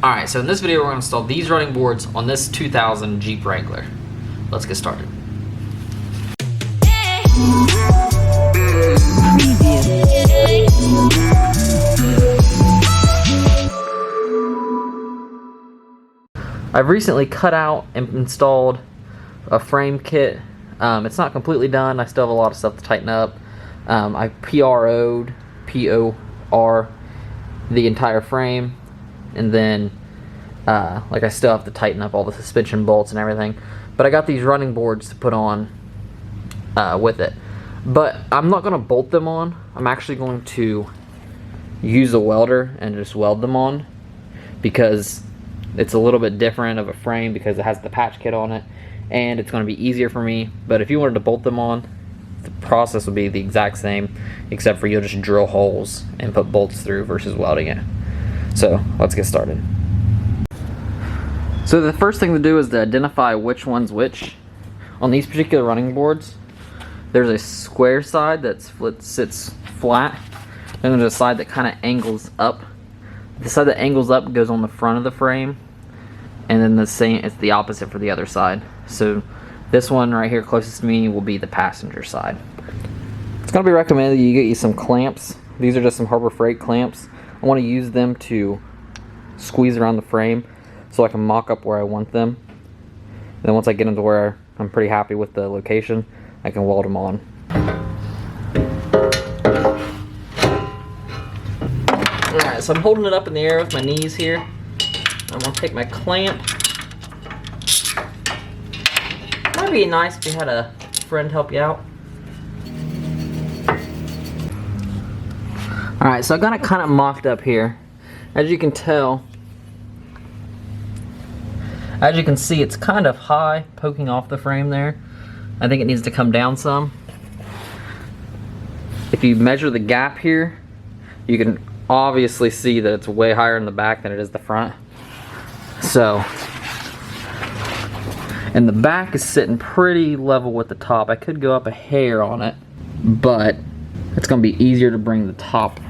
Alright, so in this video we're going to install these running boards on this 2000 Jeep Wrangler. Let's get started. I've recently cut out and installed a frame kit. It's not completely done. I still have a lot of stuff to tighten up. I PRO'd, P-O-R, the entire frame, and then I still have to tighten up all the suspension bolts and everything. But I got these running boards to put on with it. But I'm not going to bolt them on. I'm actually going to use a welder and just weld them on, because it's a little bit different of a frame because it has the patch kit on it, and it's going to be easier for me. But if you wanted to bolt them on, the process would be the exact same, except for you'll just drill holes and put bolts through versus welding it. So let's get started. So the first thing to do is to identify which one's which. On these particular running boards, there's a square side that sits flat, and there's a side that kind of angles up. The side that angles up goes on the front of the frame, and then it's the opposite for the other side. So this one right here closest to me will be the passenger side. It's going to be recommended you get you some clamps. These are just some Harbor Freight clamps. I want to use them to squeeze around the frame so I can mock up where I want them. And then once I get into where I'm pretty happy with the location, I can weld them on. Alright, so I'm holding it up in the air with my knees here. I'm going to take my clamp. Might be nice if you had a friend help you out. Alright, so I got it kind of mocked up here. As you can tell, as you can see, it's kind of high, poking off the frame there. I think it needs to come down some. If you measure the gap here, you can obviously see that it's way higher in the back than it is the front. So, and the back is sitting pretty level with the top. I could go up a hair on it, but it's going to be easier to bring the top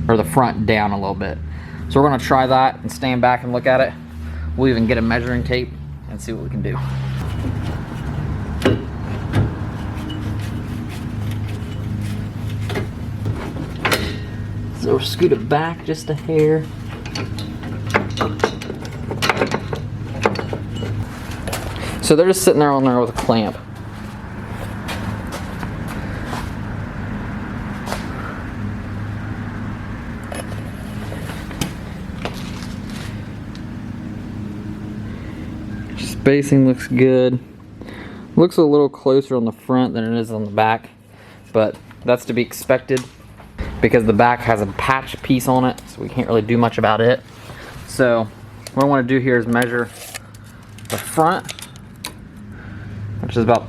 or the front down a little bit. So we're going to try that and stand back and look at it. We'll even get a measuring tape and see what we can do. So we'll scoot it back just a hair. So they're just sitting there on there with a clamp. Spacing looks good. Looks a little closer on the front than it is on the back, but that's to be expected because the back has a patch piece on it, so we can't really do much about it. So what I want to do here is measure the front, which is about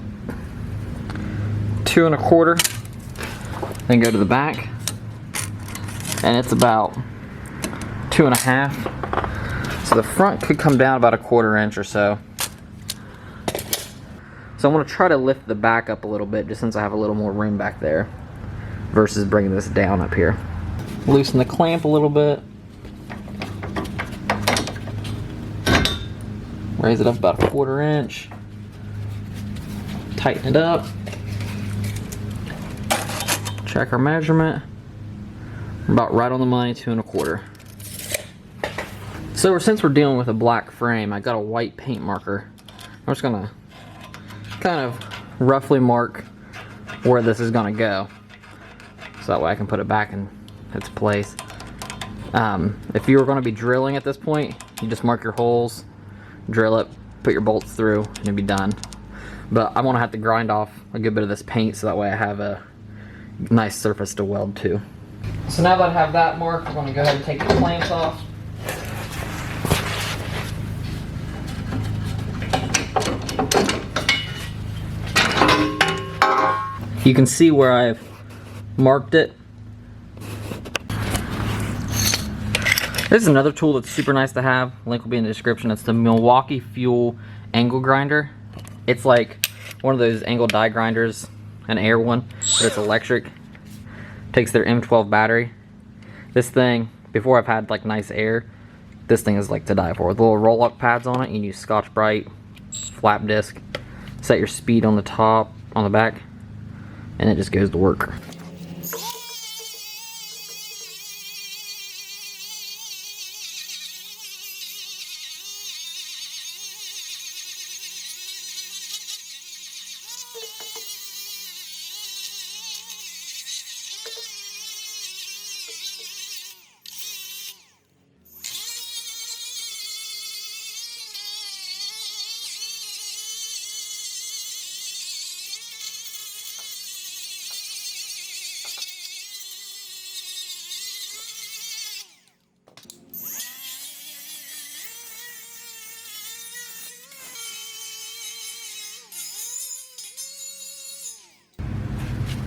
2 1/4, then go to the back, and it's about 2 1/2. So the front could come down about 1/4 inch or so. So I'm going to try to lift the back up a little bit, just since I have a little more room back there versus bringing this down up here. Loosen the clamp a little bit. Raise it up about 1/4 inch. Tighten it up. Check our measurement. We're about right on the money, 2 1/4. So since we're dealing with a black frame, I got a white paint marker. I'm just going to kind of roughly mark where this is going to go, so that way I can put it back in its place. If you were going to be drilling at this point, you just mark your holes, drill it, put your bolts through, and it'd be done. But I'm going to have to grind off a good bit of this paint so that way I have a nice surface to weld to. So now that I have that marked, I'm going to go ahead and take the clamps off. You can see where I've marked it. This is another tool that's super nice to have. Link will be in the description. It's the Milwaukee Fuel Angle Grinder. It's like one of those angle die grinders, an air one, but it's electric. Takes their M12 battery. This thing, before I've had like nice air, this thing is like to die for. With little roll-lock pads on it, you can use Scotch-Brite, flap disc, set your speed on the top, on the back, and it just goes to work.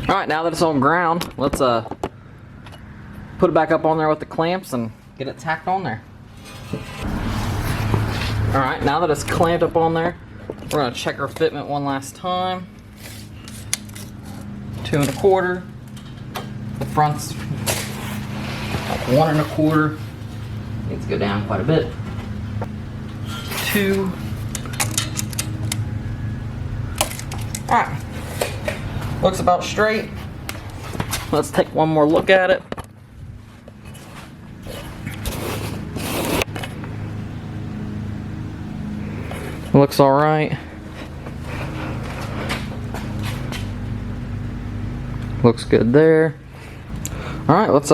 Alright, now that it's on ground, let's put it back up on there with the clamps and get it tacked on there. Alright, now that it's clamped up on there, we're going to check our fitment one last time. 2 1/4. The front's like 1 1/4. Needs to go down quite a bit. 2. Alright. Looks about straight. Let's take one more look at it. Looks all right. Looks good there. All right, let's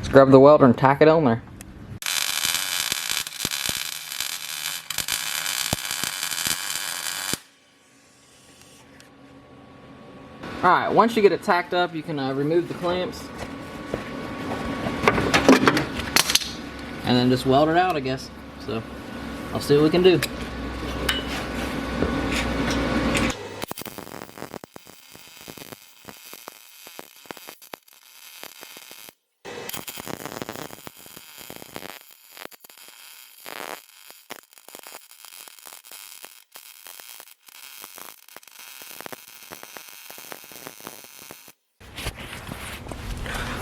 grab the welder and tack it on there. Alright, once you get it tacked up, you can remove the clamps. And then just weld it out, I guess. So, I'll see what we can do.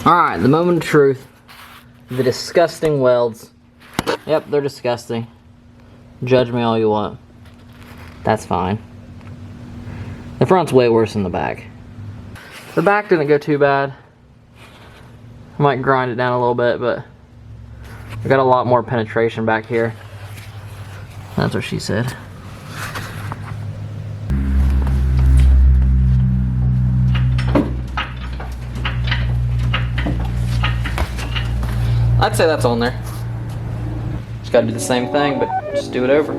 Alright, the moment of truth. The disgusting welds. Yep, they're disgusting. Judge me all you want. That's fine. The front's way worse than the back. The back didn't go too bad. I might grind it down a little bit, but I got a lot more penetration back here. That's what she said. I'd say that's on there. Just gotta do the same thing, but just do it over.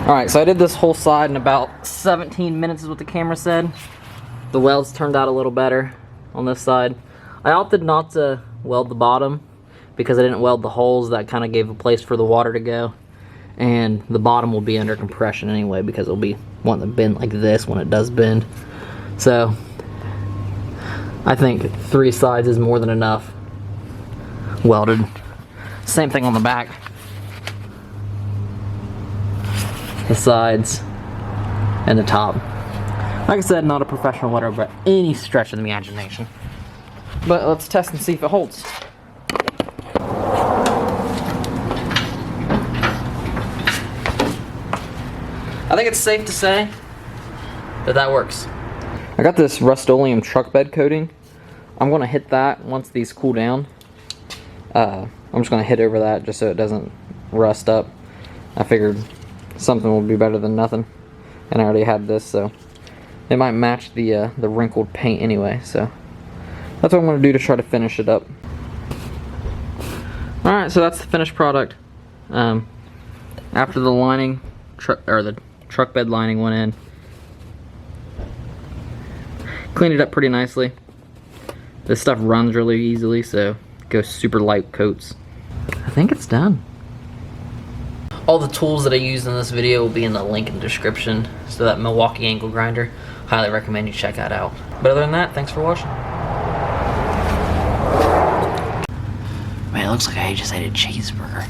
Alright, so I did this whole side in about 17 minutes is what the camera said. The welds turned out a little better on this side. I opted not to weld the bottom because I didn't weld the holes. That kind of gave a place for the water to go. And the bottom will be under compression anyway because it'll be wanting to bend like this when it does bend. So I think 3 sides is more than enough welded. Same thing on the back. The sides and the top. Like I said, not a professional welder by any stretch of the imagination. But let's test and see if it holds. I think it's safe to say that that works. I got this Rust-Oleum truck bed coating. I'm going to hit that once these cool down. I'm just going to hit over that just so it doesn't rust up. I figured something would be better than nothing. And I already had this, so it might match the wrinkled paint anyway. So that's what I'm going to do to try to finish it up. Alright, so that's the finished product. After the lining, the truck bed lining went in, cleaned it up pretty nicely. This stuff runs really easily, so it goes super light coats. I think it's done. All the tools that I used in this video will be in the link in the description. So that Milwaukee angle grinder, highly recommend you check that out. But other than that, thanks for watching. Man, it looks like I just ate a cheeseburger.